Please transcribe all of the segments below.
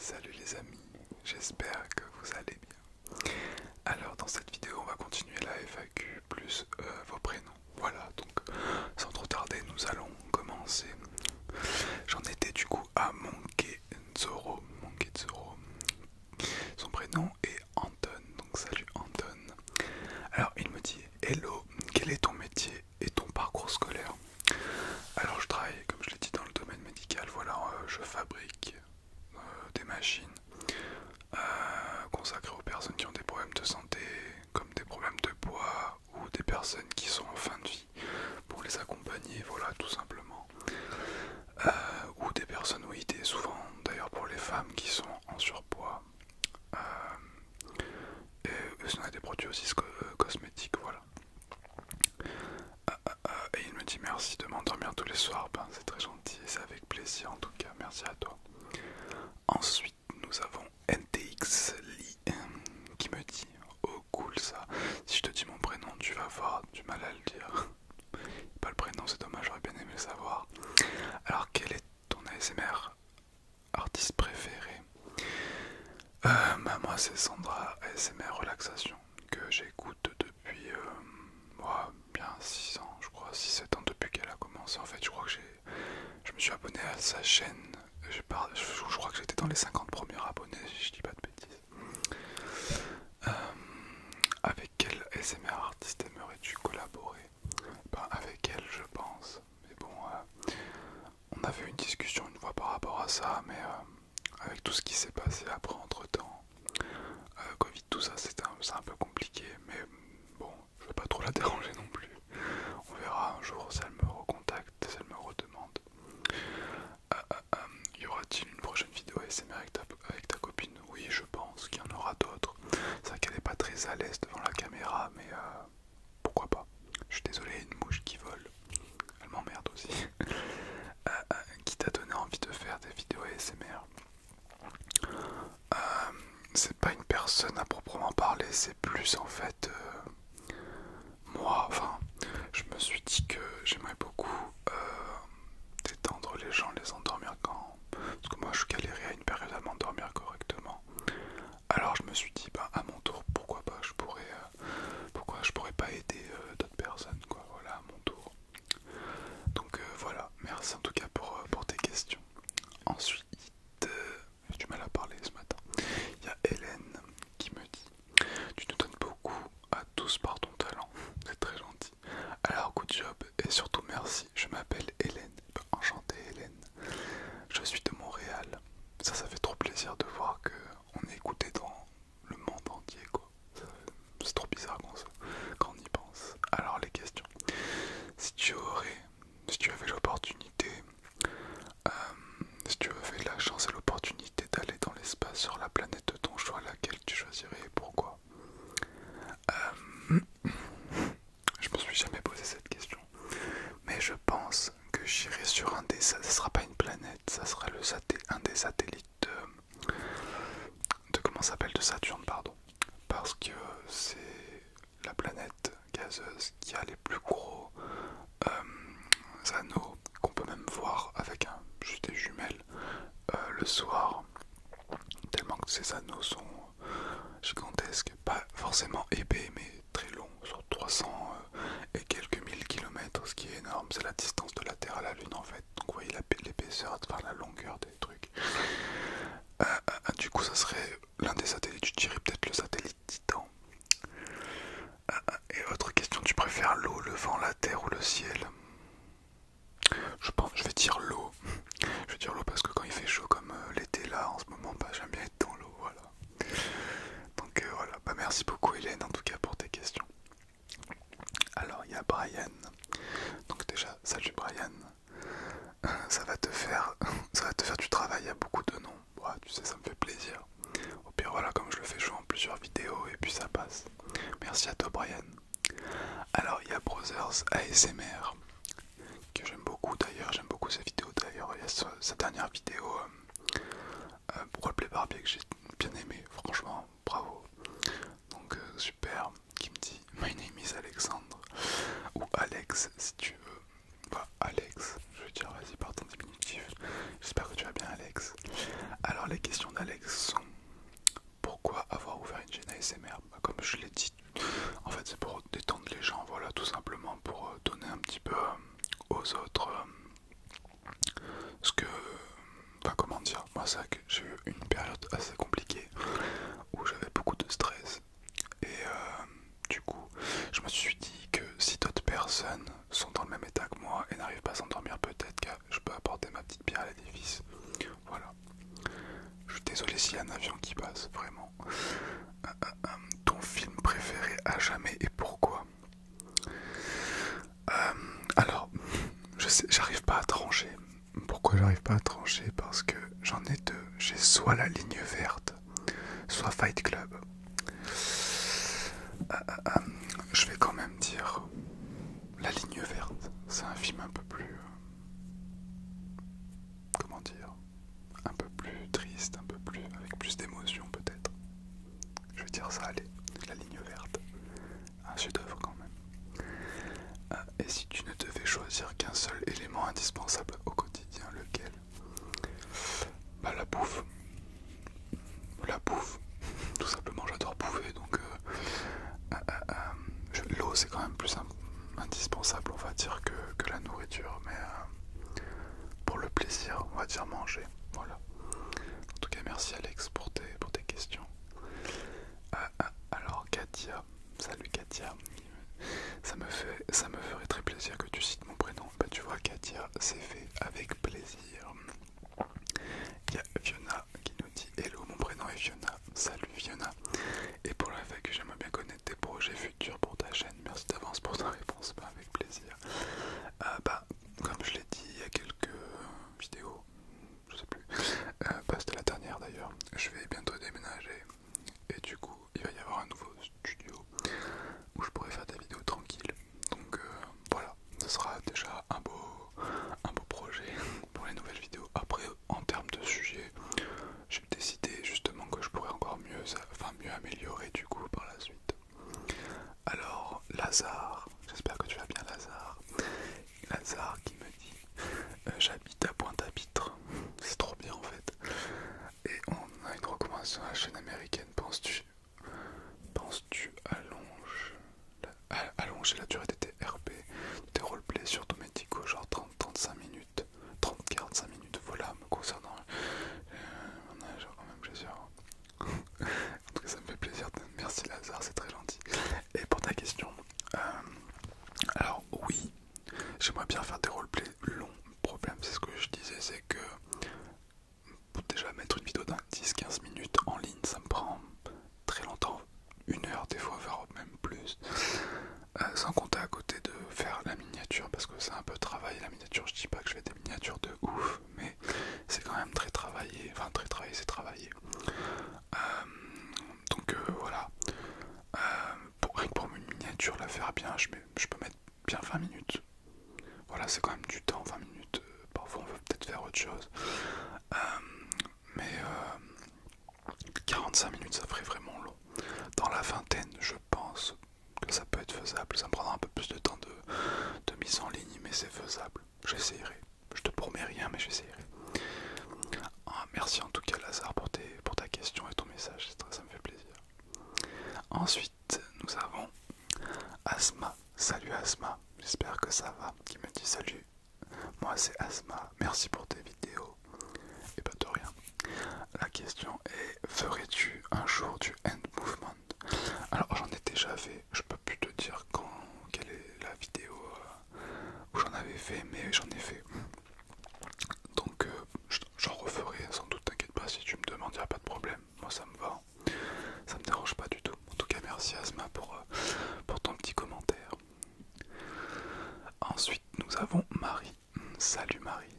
Salut les amis, j'espère que vous allez bien. Alors dans cette vidéo on va continuer la FAQ plus vos prénoms. Voilà, donc sans trop tarder nous allons commencer. J'en étais du coup à Monkey-Zoro. Son prénom est Anton, donc salut Anton. Alors il me dit: Hello, quel est ton métier et ton parcours scolaire? Alors je travaille, comme je l'ai dit, dans le domaine médical. Voilà, je fabrique des machines consacrées aux personnes qui ont des problèmes de santé, comme des problèmes de poids ou des personnes qui sont en fin de vie, pour les accompagner, voilà, tout simplement. Ou des personnes, oui, souvent d'ailleurs pour les femmes qui sont en surpoids. Et sinon il y a des produits aussi cosmétiques, voilà. Et il me dit merci de m'endormir tous les soirs. Ben, c'est très gentil et c'est avec plaisir en tout cas, merci à toi. Ensuite nous avons NTX Lee qui me dit: oh cool ça, si je te dis mon prénom tu vas avoir du mal à le dire. Pas le prénom, c'est dommage, j'aurais bien aimé le savoir. Alors quel est ton ASMR artiste préféré? Bah moi c'est Sandra ASMR Relaxation, que j'écoute depuis bien 6 ans, je crois, 6-7 ans depuis qu'elle a commencé. En fait je crois que je me suis abonné à sa chaîne, je crois que j'étais dans les 50 premiers abonnés si je dis pas de bêtises. Avec quel ASMR artiste aimerais-tu collaborer? Ben, avec elle je pense, mais bon, on avait eu une discussion une fois par rapport à ça, mais avec tout ce qui s'est passé après entre temps, Covid, tout ça, c'est un peu compliqué, mais bon, je vais pas trop la déranger non plus. On verra un jour si elle me recontacte, si elle me redemande. Y aura-t-il une prochaine vidéo ASMR avec ta copine? Oui, je pense qu'il y en aura d'autres. C'est vrai qu'elle n'est pas très à l'aise devant la caméra, mais pourquoi pas. Je suis désolé, il y a une mouche qui vole. Elle m'emmerde aussi. Qui t'a donné envie de faire des vidéos ASMR? C'est pas une personne à proprement parler, c'est plus en fait moi. Enfin, je me suis dit que j'aimerais beaucoup détendre les gens, les endormir quand. Parce que moi je galérais à une période à m'endormir correctement. Alors je me suis dit, bah à mon tour, pourquoi pas, pourquoi je pourrais pas aider d'autres personnes, quoi, voilà, à mon tour. Donc voilà, merci en tout cas pour tes questions. Ensuite, j'ai du mal à parler ce matin. Il y a Hélène qui me dit: tu nous donnes beaucoup à tous par ton talent, c'est très gentil. Alors good job et surtout merci, je m'appelle Hélène. Enchantée Hélène, je suis de Montréal. Ça fait trop plaisir de voir qu'on est écouté dans le monde entier, quoi. C'est trop bizarre quand on y pense. Alors les questions: si tu avais l'opportunité, si tu avais la chance et l'opportunité d'aller dans l'espace sur la planète de ton choix, laquelle tu choisirais et pourquoi? Je me suis jamais posé cette question, mais je pense que j'irai sur ça sera pas une planète, ça sera un des satellites de comment ça s'appelle, de Saturne, pardon, parce que c'est la planète gazeuse qui a les plus gros anneaux, qu'on peut même voir avec juste des jumelles le soir, tellement que ces anneaux sont gigantesques, pas forcément épais mais très longs, sur 300 et quelques mille kilomètres, ce qui est énorme. C'est la distance de la Terre à la Lune en fait, donc vous voyez l'épaisseur, enfin la longueur des trucs. Du coup ça serait l'un des satellites, je dirais peut-être le satellite Titan. Et autre question: tu préfères l'eau, le vent, la terre ou le ciel? Je vais dire l'eau. Je vais dire l'eau parce que quand il fait chaud comme l'été là en ce moment, bah j'aime bien être dans l'eau, voilà. Donc voilà, bah merci beaucoup Hélène en tout cas pour tes questions. Alors il y a Brian. Donc déjà, salut Brian. Ça va te faire du travail, il y a beaucoup de noms. Ouais, tu sais, ça me fait plaisir. Au pire voilà, comme je le fais jouer en plusieurs vidéos et puis ça passe. Merci à toi Brian. Alors il y a Brothers ASMR, que j'aime beaucoup d'ailleurs, j'aime beaucoup ses vidéos d'ailleurs. Il y a sa dernière vidéo pour roleplay Barbie que j'ai bien aimé, franchement, bravo. Donc super, qui me dit: My name is Alexandre, ou Alex si tu veux. Bah Alex, je veux dire, vas-y par ton diminutif. J'espère que tu vas bien Alex. Alors les questions d'Alex. d'Alex. Pourquoi avoir ouvert une chaîne ASMR? Comme je l'ai dit, en fait c'est pour détendre les gens, voilà, tout simplement pour donner un petit peu aux autres ce que... Enfin, comment dire, moi c'est vrai que j'ai eu une période assez compliquée où j'avais beaucoup de stress et du coup je me suis dit que si d'autres personnes sont dans le même état que moi et n'arrivent pas à s'endormir, peut-être que je peux apporter ma petite pierre à l'édifice. Voilà. Je suis désolé s'il y a un avion qui passe, vraiment. Ton film préféré à jamais et pourquoi? Alors, je sais, j'arrive pas à trancher. Pourquoi j'arrive pas à trancher? Parce que j'en ai deux. J'ai soit La Ligne Verte, soit Fight Club. Je vais quand même dire La Ligne Verte. C'est un film un peu plus... comment dire? Un peu plus triste, un peu plus... avec plus d'émotion peut-être. Je vais dire ça, allez. La Ligne Verte. Un chef-d'œuvre quand même. Et si tu ne devais choisir qu'un seul élément indispensable au quotidien, lequel? Bah la bouffe. La bouffe. Tout simplement, j'adore bouffer, donc l'eau c'est quand même plus indispensable, on va dire, que la nourriture, mais pour le plaisir, on va dire manger. Voilà. En tout cas, merci Alex pour tes questions. Alors Katia, salut Katia. Ça me ferait très plaisir que tu cites mon prénom. Bah tu vois Katia, c'est fait avec plaisir. Il y a Fiona qui nous dit hello, mon prénom est Fiona. Salut Fiona. Et pour la fac, j'aimerais bien connaître tes projets futurs pour ta chaîne. Merci d'avance pour ta réponse, bah avec plaisir. Comme je l'ai dit il y a quelques vidéos, je sais plus, c'était la dernière d'ailleurs, je vais bientôt déménager. Et du coup, il va y avoir un nouveau studio où je pourrai faire des vidéos tranquilles. Donc voilà, ce sera déjà un beau projet pour les nouvelles vidéos. Après, en termes de sujet, j'ai décidé justement que je pourrais encore mieux améliorer du coup par la suite. Alors, Lazare, j'espère que tu vas bien Lazare. Lazare qui me dit j'habite à Pointe-à-Pitre, c'est trop bien en fait. Et on a une recommandation à la chaîne américaine, penses-tu allonger la durée des TRP, des roleplays surtout médicaux, genre 30-35 minutes, 30-45 minutes, voilà, me concernant on a genre quand même plaisir. En tout cas ça me fait plaisir, merci Lazare, c'est très gentil. Et pour ta question, alors oui, j'aimerais bien faire des roleplays longs. Le problème c'est ce que je disais, c'est que pour déjà mettre une vidéo d'un 10-15 minutes en ligne, ça me prend très longtemps, 1 heure des fois, voire même plus. Sans compter à côté de faire la miniature, parce que c'est un peu travaillé la miniature. Je dis pas que je fais des miniatures de ouf, mais c'est quand même très travaillé. Enfin, très travaillé, c'est travaillé. Donc voilà. Rien que pour une miniature, la faire bien, je peux mettre bien 20 minutes. Voilà, c'est quand même du temps, 20 minutes. Parfois, on veut peut-être faire autre chose. Mais 45 minutes, ça ferait vraiment long. Dans la vingtaine, je pense que ça peut être faisable. Ça me prendra un peu plus de temps de mise en ligne, mais c'est faisable. J'essayerai. Je te promets rien, mais j'essayerai. Merci en tout cas Lazare pour ta question et ton message, ça me fait plaisir. Ensuite, nous avons Asma. Salut Asma, j'espère que ça va. Qui me dit salut. Moi c'est Asma, merci pour tes vidéos. Et pas de rien. La question est, ferais-tu un jour du hand movement? Alors j'en ai déjà fait, je peux plus te dire quelle est la vidéo où j'en avais fait, mais j'en ai fait. Donc j'en referai sans doute, t'inquiète pas, si tu me demandes, il n'y a pas de problème. Moi ça me va, ça me dérange pas du tout. En tout cas merci Asma pour ton petit commentaire. Ensuite nous avons Marie. Salut Marie,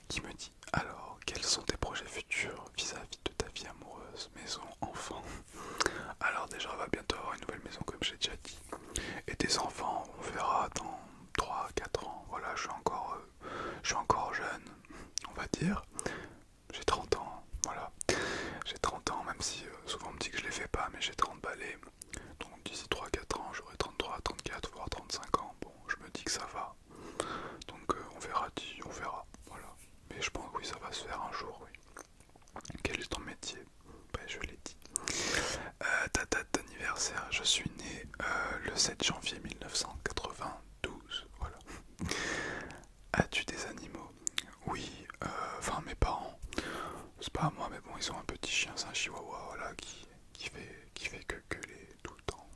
qui me dit alors quels sont tes projets futurs vis-à-vis de ta vie amoureuse, maison, enfant? Alors déjà on va bientôt avoir une nouvelle maison comme j'ai déjà dit, et des enfants on verra dans 3-4 ans. Voilà, je suis encore jeune, on va dire. J'ai 30 ans, voilà. J'ai 30 ans, même si souvent on me dit que je les fais pas, mais j'ai 30 balais. Donc d'ici 3-4 ans j'aurai 33, 34, voire 35 ans. Bon, je me dis que ça va. Donc on verra, voilà. Mais je pense que oui, ça va se faire un jour, oui. métier. Je l'ai dit. Ta date d'anniversaire, je suis né le 7 janvier 1992. Voilà. As-tu des animaux? Oui, enfin mes parents. C'est pas à moi, mais bon, ils ont un petit chien, c'est un chihuahua, voilà, qui fait que gueuler tout le temps.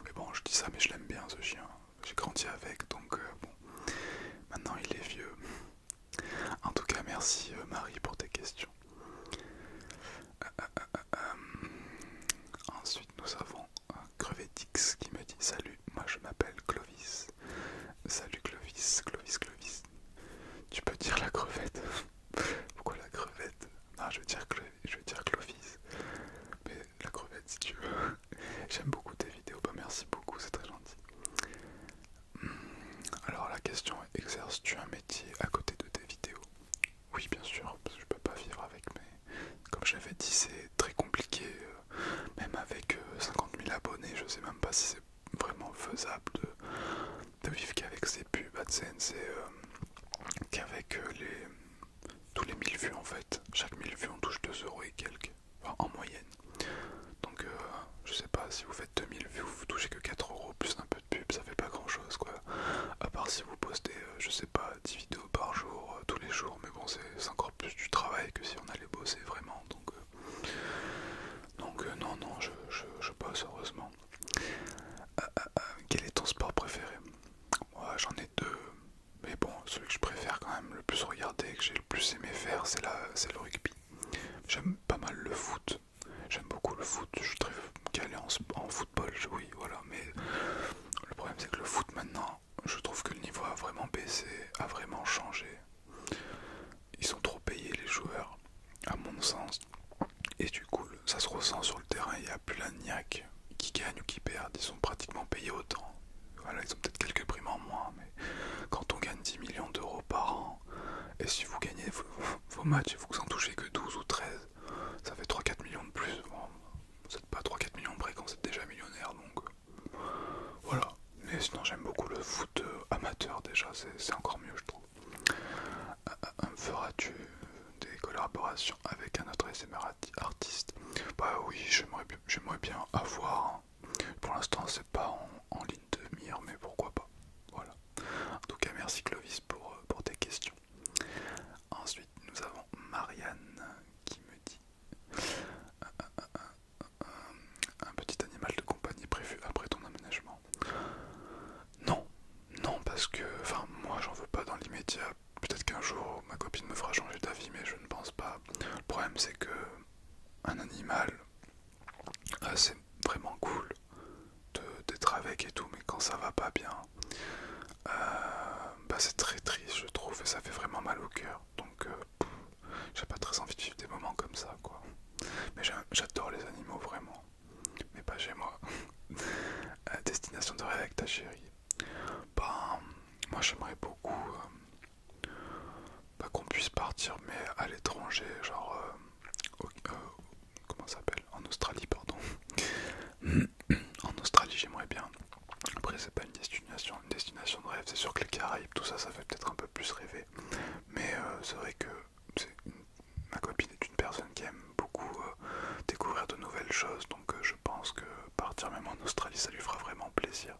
Mais bon, je dis ça, mais je l'aime bien ce chien. J'ai grandi avec, donc bon, maintenant il est vieux. En tout cas, merci Marie pour tes questions. Ensuite, nous avons Crevetix qui me dit salut, moi je m'appelle Clovis. Salut Clovis, Clovis. Tu peux dire la crevette? Pourquoi la crevette? Non, je veux dire Clovis. Mais la crevette si tu veux. J'aime beaucoup tes vidéos, bah merci beaucoup, c'est très gentil. Alors la question est, exerces-tu un métier à côté de tes vidéos? Oui bien sûr, parce que je peux pas vivre avec, mais comme je l'avais dit, c'est très compliqué, même avec 50 000 abonnés, je sais même pas si c'est vraiment faisable de vivre qu'avec ces pubs AdSense et qu'avec tous les 1000 vues en fait. Chaque 1000 vues on touche 2 euros et quelques, enfin, en moyenne. Donc je sais pas, si vous faites 2000 vues, vous touchez que 4 euros plus un peu de pub, ça fait pas grand chose quoi. À part si vous postez, je sais pas, 10 vidéos par jour, tous les jours, mais bon c'est encore plus du travail que si on allait bosser vraiment. Donc non, je bosse heureusement. Quel est ton sport préféré? Moi j'en ai deux, mais bon, celui que je préfère quand même le plus regarder, que j'ai le plus aimé faire, c'est le rugby. J'aime pas mal le foot, j'aime beaucoup le foot, je suis très calé en football, oui voilà, mais le problème c'est que le foot maintenant, je trouve que le niveau a vraiment baissé, a vraiment changé. Ils sont trop payés les joueurs, à mon sens, et du coup ça se ressent sur le terrain, il n'y a plus la niaque qui gagne ou qui perd, ils sont pratiquement payés autant. Voilà, ils ont peut-être quelques primes en moins, mais quand on gagne 10 millions d'euros par an, et si vous gagnez vos matchs et vous en touchez que 12 ou 13, ça fait 3-4 millions de plus. Bon, vous n'êtes pas 3-4 millions près quand vous êtes déjà millionnaire, donc voilà. Mais sinon j'aime beaucoup le foot amateur déjà, c'est encore mieux je trouve. Feras-tu des collaborations avec un autre SMR artiste? Bah oui, j'aimerais bien avoir. Hein. Pour l'instant c'est pas en ligne de mire, mais pourquoi pas. Voilà. En tout cas merci Clovis pour tes questions. Ensuite nous avons Marianne qui me dit un petit animal de compagnie prévu après ton aménagement. Non, non parce que, enfin moi j'en veux pas dans l'immédiat. Peut-être qu'un jour ma copine me fera changer d'avis, mais je ne pense pas. Le problème c'est que un animal, c'est vraiment cool d'être avec et tout, mais quand ça va pas bien, bah c'est très triste je trouve et ça fait vraiment mal au cœur. Donc j'ai pas très envie de vivre des moments comme ça quoi. Mais j'adore les animaux vraiment, mais pas chez moi. Destination de rêve avec ta chérie. Bah moi j'aimerais beaucoup qu'on puisse partir mais à l'étranger, genre comment ça s'appelle, en Australie pardon. En Australie j'aimerais bien. Après c'est pas une destination de rêve, c'est sûr que les Caraïbes tout ça ça fait peut-être un peu plus rêver, mais c'est vrai que ma copine est une personne qui aime beaucoup découvrir de nouvelles choses, donc je pense que partir même en Australie ça lui fera vraiment plaisir.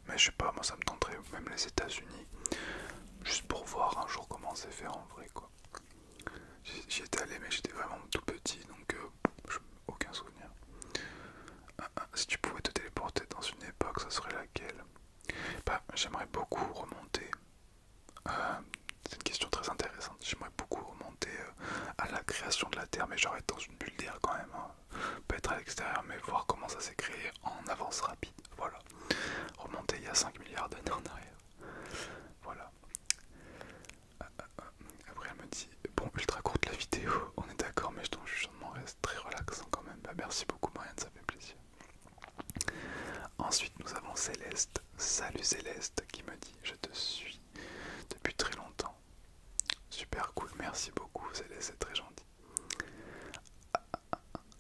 Mais je sais pas, moi ça me tenterait même les États-Unis, juste pour voir un jour comment c'est fait en vrai quoi. J'y étais allé mais j'étais vraiment tout petit, donc aucun souvenir. Si tu pouvais te téléporter dans une époque, ça serait laquelle? Bah j'aimerais beaucoup remonter. C'est une question très intéressante. J'aimerais beaucoup remonter à la création de la Terre, mais genre être dans une bulle d'air quand même. Hein. Pas être à l'extérieur, mais voir comment ça s'est créé en avance rapide. Voilà. Remonter il y a 5 milliards d'années en arrière. Voilà. Après elle me dit, bon ultra courte la vidéo, on est d'accord, mais ton jugement reste très relaxant quand même. Bah merci beaucoup Marianne, ça fait plaisir. Ensuite nous avons Céleste. Salut Céleste qui me dit, je te suis depuis très longtemps. Super cool, merci beaucoup Céleste, c'est très gentil.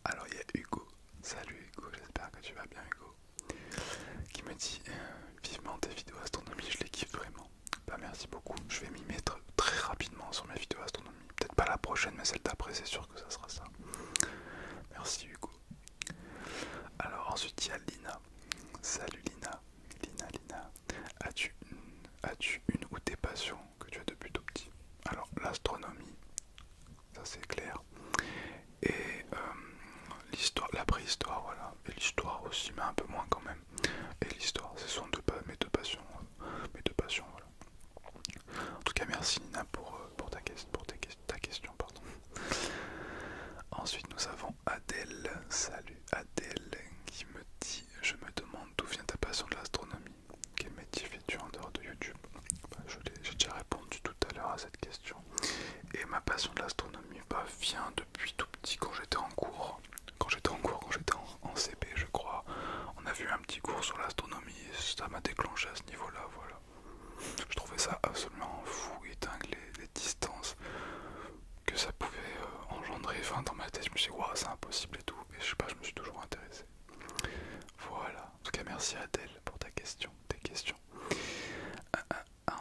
Alors il y a Hugo. Salut Hugo, j'espère que tu vas bien Hugo. Qui me dit vivement tes vidéos astronomie, après c'est sûr que ça sera ça. Merci Hugo. Alors ensuite il y a Lina. Salut Lina. Lina. As-tu une ou des passions que tu as depuis tout petit? Alors l'astronomie, ça c'est clair. Et l'histoire, la préhistoire, voilà. Et l'histoire aussi, mais un peu moins quand même. Et l'histoire, ce sont mes deux passions. Mes deux passions, voilà. En tout cas, merci Nina pour ta question. Pardon. Ensuite, nous avons Adèle. Salut Adèle, qui me dit: je me demande d'où vient ta passion de l'astronomie. Quel métier fais-tu en dehors de YouTube? J'ai déjà répondu tout à l'heure à cette question. Et ma passion de l'astronomie vient depuis tout petit, quand j'étais en cours. Quand j'étais en CP, je crois. On a vu un petit cours sur l'astronomie et ça m'a déclenché à ce niveau-là, voilà. Je trouvais ça absolument fou et dingue, les distances que ça pouvait engendrer. Enfin, dans ma tête, je me suis dit, waouh, c'est impossible et tout. Et je sais pas, je me suis toujours intéressé. Voilà. En tout cas, merci Adèle pour tes questions.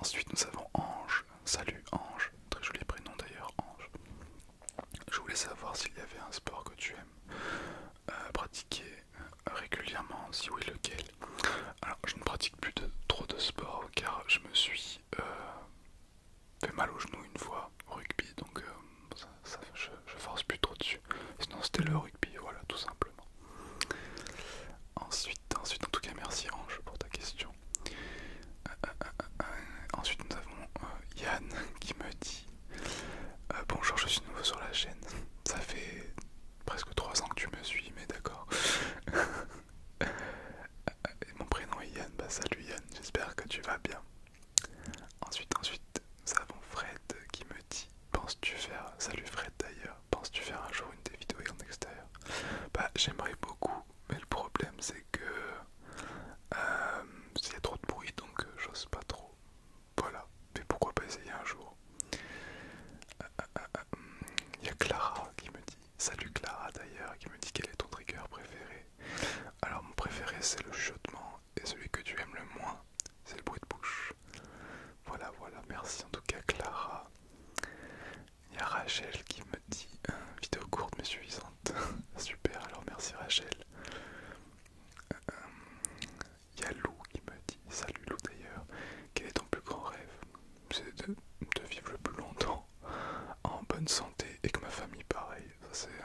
Ensuite, nous avons Ange. Salut Ange. Très joli prénom d'ailleurs, Ange. Je voulais savoir s'il y avait un sport que tu aimes pratiquer régulièrement, si oui, lequel. Alors, je ne pratique plus trop de sport car je me suis fait mal au genou une fois au rugby, donc je force plus trop dessus. Sinon, c'était le rugby, voilà, tout simplement. Ensuite, en tout cas, merci Ange pour ta question. Ensuite, nous avons Yann qui me dit: bonjour, je suis nouveau sur la chaîne. Ça fait presque 3 ans que tu me suis, mais d'accord. Et mon prénom est Yann. Bah salut Yann, j'espère que tu vas bien. Ensuite, nous avons Fred qui me dit: penses-tu faire... Salut Fred d'ailleurs. Penses-tu faire un jour une des vidéos en extérieur? Bah j'aimerais beaucoup, mais le problème c'est que il y a trop de bruit, donc j'ose pas trop. Voilà, mais pourquoi pas essayer un jour. Il y a Clara qui me dit: salut Clara d'ailleurs, qui me dit quel est ton trigger préféré. Alors mon préféré c'est le chuchotement, et celui que tu aimes le moins c'est le bruit de bouche. Voilà, merci en tout cas Clara. Il y a Rachel qui me dit: vidéo courte mais suffisante. Super, alors merci Rachel. Il y a Lou qui me dit: salut Lou d'ailleurs, quel est ton plus grand rêve? C'est de vivre le plus longtemps en bonne santé et que ma famille pareil. Ça c'est